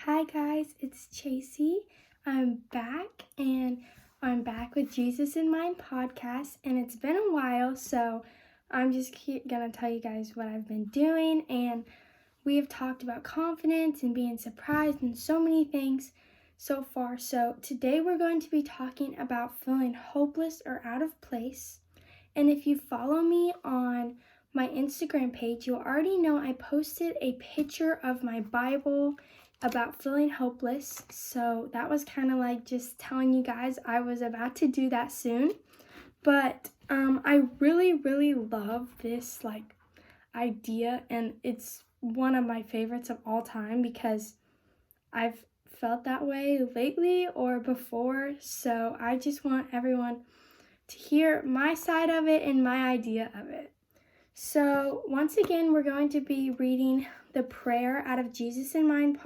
Hi guys, it's Chasey. I'm back with Jesus in Mind podcast, and it's been a while, so I'm just gonna tell you guys what I've been doing. And we have talked about confidence and being surprised and so many things so far. So today we're going to be talking about feeling hopeless or out of place. And if you follow me on my Instagram page, you already know I posted a picture of my Bible about feeling hopeless. So that was kind of like just telling you guys I was about to do that soon. But I really love this idea, and it's one of my favorites of all time because I've felt that way lately or before. So I just want everyone to hear my side of it and my idea of it. So once again, we're going to be reading the prayer out of Jesus in Mind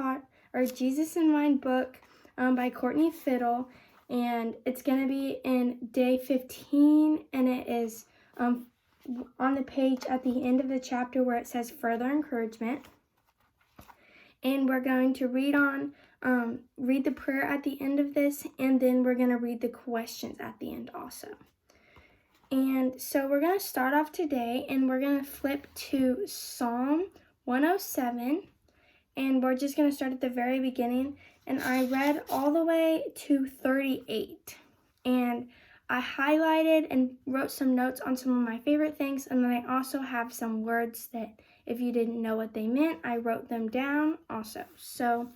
book by Courtney Fiddle, and it's going to be in day 15, and it is on the page at the end of the chapter where it says further encouragement. And we're going to read the prayer at the end of this, and then we're going to read the questions at the end also. And so we're going to start off today, and we're going to flip to Psalm 107, and we're just going to start at the very beginning. And I read all the way to 38, and I highlighted and wrote some notes on some of my favorite things, and then I also have some words that if you didn't know what they meant, I wrote them down also. So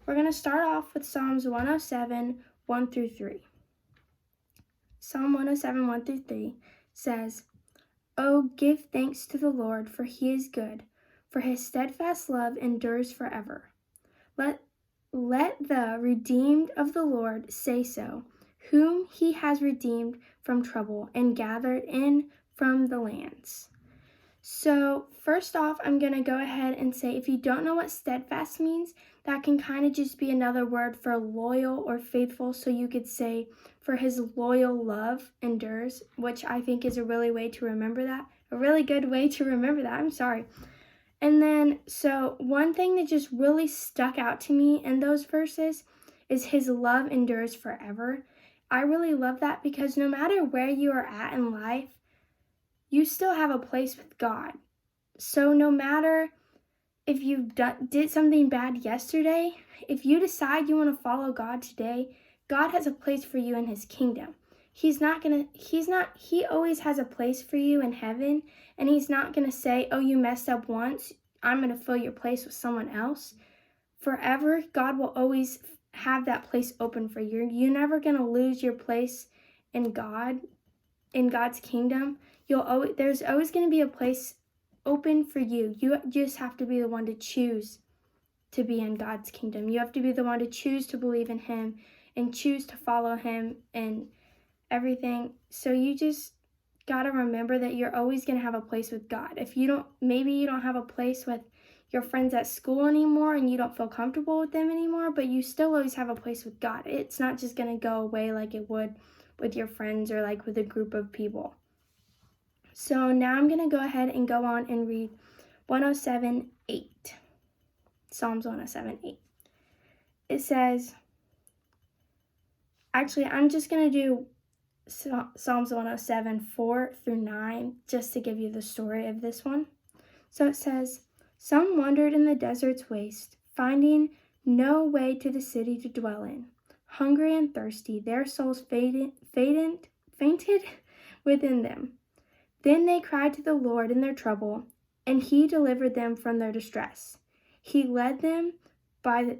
we're going to start off with Psalms 107, 1 through 3. Psalm 107, 1 through 3 says, "Oh, give thanks to the Lord, for he is good, for his steadfast love endures forever. Let the redeemed of the Lord say so, whom he has redeemed from trouble and gathered in from the lands." So first off, I'm going to go ahead and say, if you don't know what steadfast means, that can kind of just be another word for loyal or faithful. So you could say, for his loyal love endures, which I think is a really good way to remember that. I'm sorry. And then, so one thing that just really stuck out to me in those verses is his love endures forever. I really love that because no matter where you are at in life, you still have a place with God. So no matter if you did something bad yesterday, if you decide you want to follow God today, God has a place for you in his kingdom. He always has a place for you in heaven, and he's not going to say, oh, you messed up once, I'm going to fill your place with someone else. Forever, God will always have that place open for you. You're never going to lose your place in God's kingdom. There's always going to be a place open for you. You just have to be the one to choose to be in God's kingdom. You have to be the one to choose to believe in him and choose to follow him and everything. So you just got to remember that you're always going to have a place with God. Maybe you don't have a place with your friends at school anymore and you don't feel comfortable with them anymore, but you still always have a place with God. It's not just going to go away like it would with your friends or like with a group of people. So now I'm going to go ahead and go on and read 107:8. Psalms 107:8. It says, actually, I'm just going to do Psalms 107, 4 through 9, just to give you the story of this one. So it says, "Some wandered in the desert's waste, finding no way to the city to dwell in. Hungry and thirsty, their souls fainted within them. Then they cried to the Lord in their trouble, and he delivered them from their distress. He led them by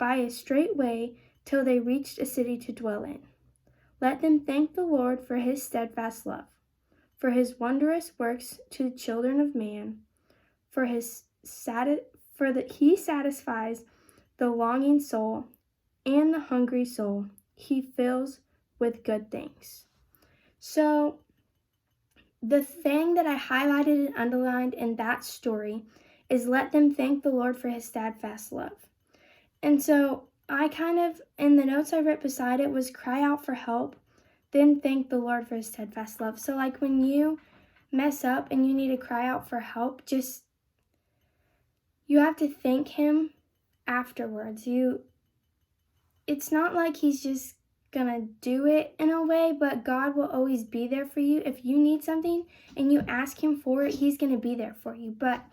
a straight way till they reached a city to dwell in. Let them thank the Lord for his steadfast love, for his wondrous works to the children of man, for he satisfies the longing soul, and the hungry soul he fills with good things." So the thing that I highlighted and underlined in that story is let them thank the Lord for his steadfast love. And so I in the notes I wrote beside it was cry out for help, then thank the Lord for his steadfast love. So like when you mess up and you need to cry out for help, you have to thank him afterwards. It's not like he's just gonna do it in a way, but God will always be there for you. If you need something and you ask him for it, he's gonna be there for you. But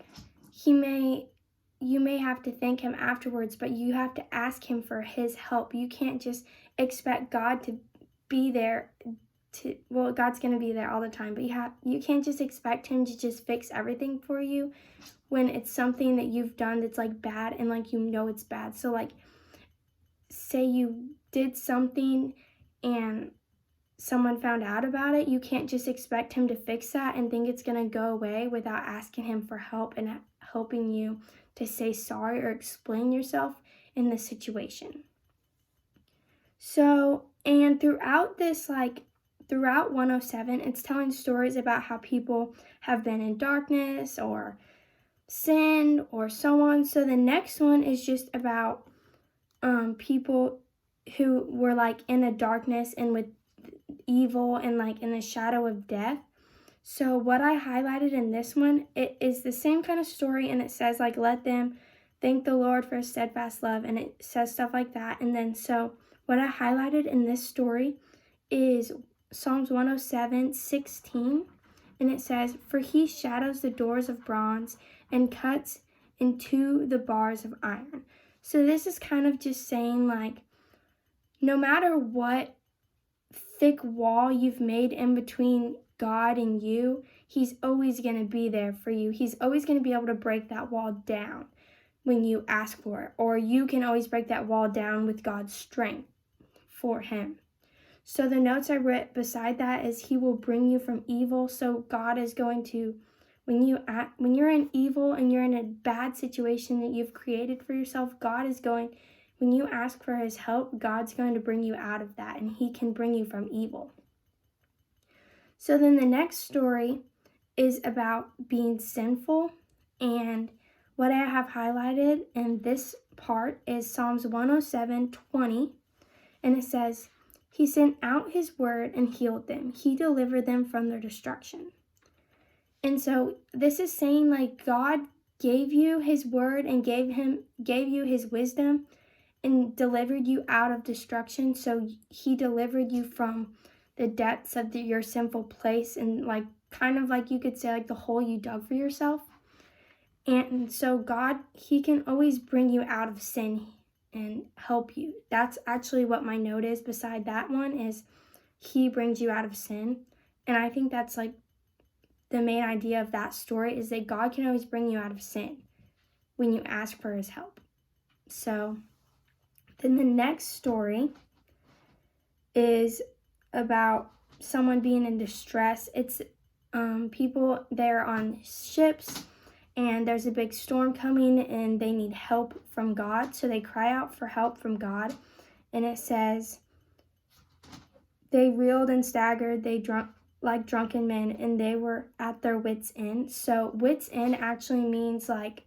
you may have to thank him afterwards, but you have to ask him for his help. You can't just expect God to be there God's gonna be there all the time, but you can't just expect him to just fix everything for you when it's something that you've done that's like bad and like it's bad. So like, say you did something and someone found out about it, you can't just expect him to fix that and think it's going to go away without asking him for help and helping you to say sorry or explain yourself in the situation. So, and throughout 107, it's telling stories about how people have been in darkness or sinned or so on. So the next one is just about people who were like in a darkness and with evil and like in the shadow of death. So what I highlighted in this one, it is the same kind of story, and it says like, let them thank the Lord for his steadfast love, and it says stuff like that. And then so what I highlighted in this story is Psalms 107:16, and it says, for he shadows the doors of bronze and cuts into the bars of iron. So this is kind of just saying like, no matter what thick wall you've made in between God and you, he's always going to be there for you. He's always going to be able to break that wall down when you ask for it. Or you can always break that wall down with God's strength for him. So the notes I wrote beside that is he will bring you from evil. So God is going to, when you're in evil and you're in a bad situation that you've created for yourself, when you ask for his help, God's going to bring you out of that, and he can bring you from evil. So then the next story is about being sinful, and what I have highlighted in this part is Psalms 107:20, and it says, he sent out his word and healed them. He delivered them from their destruction. And so this is saying like God gave you his word and gave you his wisdom and delivered you out of destruction. So he delivered you from the depths of your sinful place, and like kind of like you could say like the hole you dug for yourself. And so God, he can always bring you out of sin and help you. That's actually what my note is beside that one, is he brings you out of sin. And I think that's like the main idea of that story, is that God can always bring you out of sin when you ask for his help. So then the next story is about someone being in distress. It's people, they're on ships and there's a big storm coming and they need help from God. So they cry out for help from God. And it says, they reeled and staggered, like drunken men, and they were at their wits' end. So wits' end actually means like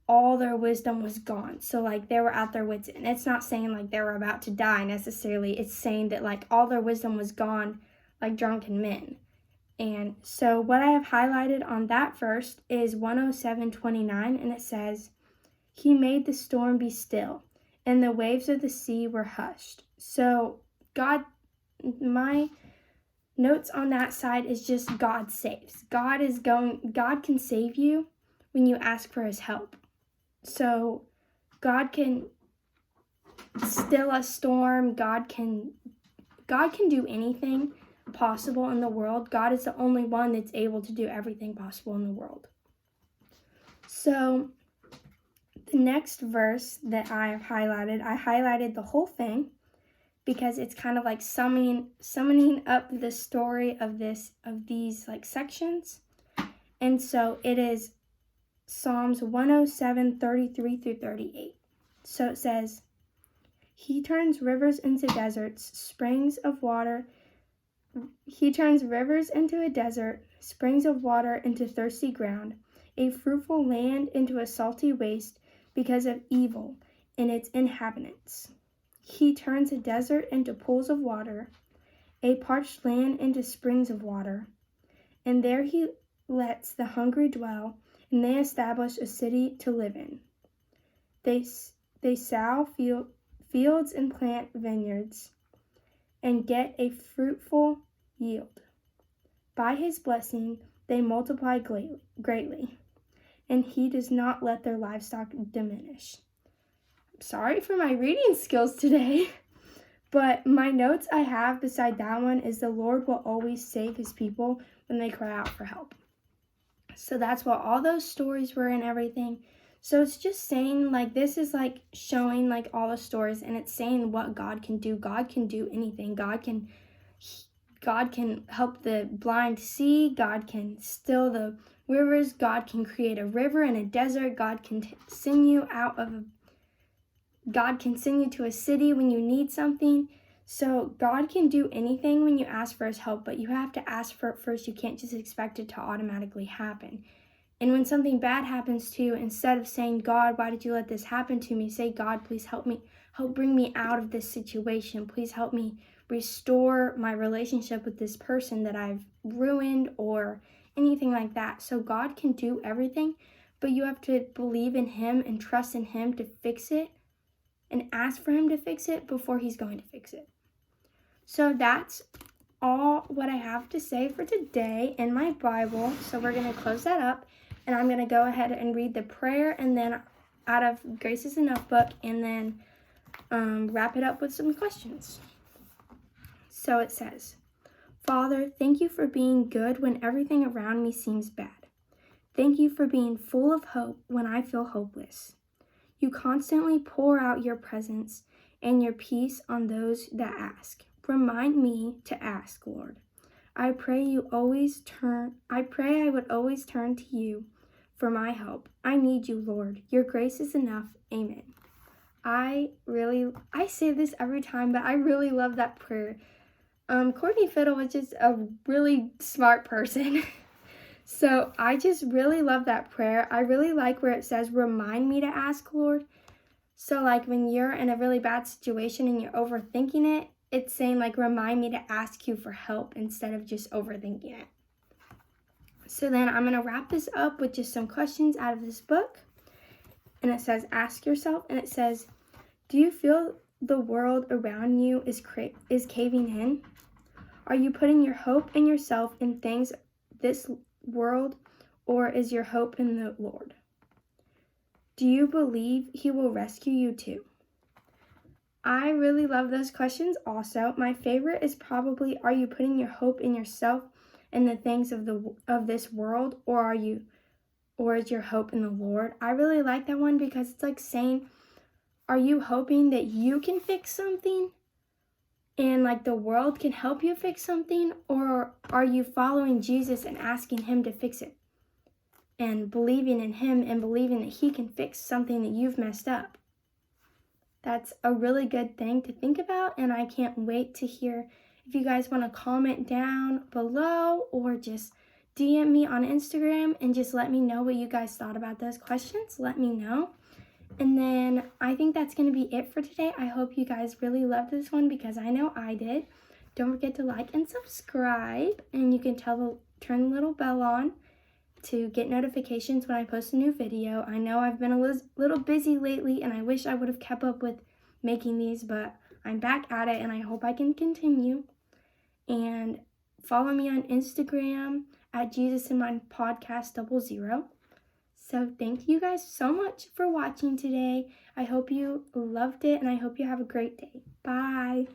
all their wisdom was gone. So like they were at their wits' end. It's not saying like they were about to die necessarily. It's saying that like all their wisdom was gone like drunken men. And so what I have highlighted on that verse is 107:29, and it says, he made the storm be still, and the waves of the sea were hushed. So God, my notes on that side is just God saves. God can save you when you ask for his help. So God can still a storm. God can do anything possible in the world. God is the only one that's able to do everything possible in the world. So the next verse that I have highlighted, I highlighted the whole thing because it's kind of like summoning up the story of these like sections. And so it is Psalms 107:33-38. So it says, he turns rivers into deserts, springs of water. He turns rivers into a desert, springs of water into thirsty ground, a fruitful land into a salty waste because of evil in its inhabitants. He turns a desert into pools of water, a parched land into springs of water. And there he lets the hungry dwell, and they establish a city to live in. They sow fields and plant vineyards and get a fruitful yield. By his blessing, they multiply greatly, and he does not let their livestock diminish. Sorry for my reading skills today, but my notes I have beside that one is the Lord will always save his people when they cry out for help. So that's what all those stories were and everything. So it's just saying, like, this is like showing like all the stories, and it's saying what God can do. God can do anything. God can help the blind see. God can still the rivers. God can create a river in a desert. God can send you to a city when you need something. So God can do anything when you ask for his help, but you have to ask for it first. You can't just expect it to automatically happen. And when something bad happens to you, instead of saying, God, why did you let this happen to me? Say, God, please help me. Help bring me out of this situation. Please help me restore my relationship with this person that I've ruined or anything like that. So God can do everything, but you have to believe in him and trust in him to fix it and ask for him to fix it before he's going to fix it. So that's all what I have to say for today in my Bible. So we're going to close that up, and I'm going to go ahead and read the prayer and then out of Grace is Enough book, and then wrap it up with some questions. So it says, Father, thank you for being good when everything around me seems bad. Thank you for being full of hope when I feel hopeless. You constantly pour out your presence and your peace on those that ask. Remind me to ask, Lord. I pray I would always turn to you for my help. I need you, Lord. Your grace is enough. Amen. I say this every time, but I really love that prayer. Courtney Fiddle was just a really smart person. So I just really love that prayer. I really like where it says, remind me to ask, Lord. So like when you're in a really bad situation and you're overthinking it, it's saying like, remind me to ask you for help instead of just overthinking it. So then I'm going to wrap this up with just some questions out of this book. And it says, ask yourself, and it says, do you feel the world around you is caving in? Are you putting your hope in yourself in things this world, or is your hope in the Lord? Do you believe he will rescue you too? I really love those questions also. My favorite is probably, are you putting your hope in yourself and the things of this world, or is your hope in the Lord? I really like that one because it's like saying, are you hoping that you can fix something and like the world can help you fix something, or are you following Jesus and asking him to fix it and believing in him and believing that he can fix something that you've messed up? That's a really good thing to think about, and I can't wait to hear if you guys want to comment down below or just DM me on Instagram and just let me know what you guys thought about those questions. Let me know. And then I think that's going to be it for today. I hope you guys really loved this one because I know I did. Don't forget to like and subscribe, and you can turn the little bell on to get notifications when I post a new video. I know I've been a little busy lately, and I wish I would have kept up with making these, but I'm back at it, and I hope I can continue. And follow me on Instagram at Jesus in My Podcast 00. So thank you guys so much for watching today. I hope you loved it, and I hope you have a great day. Bye.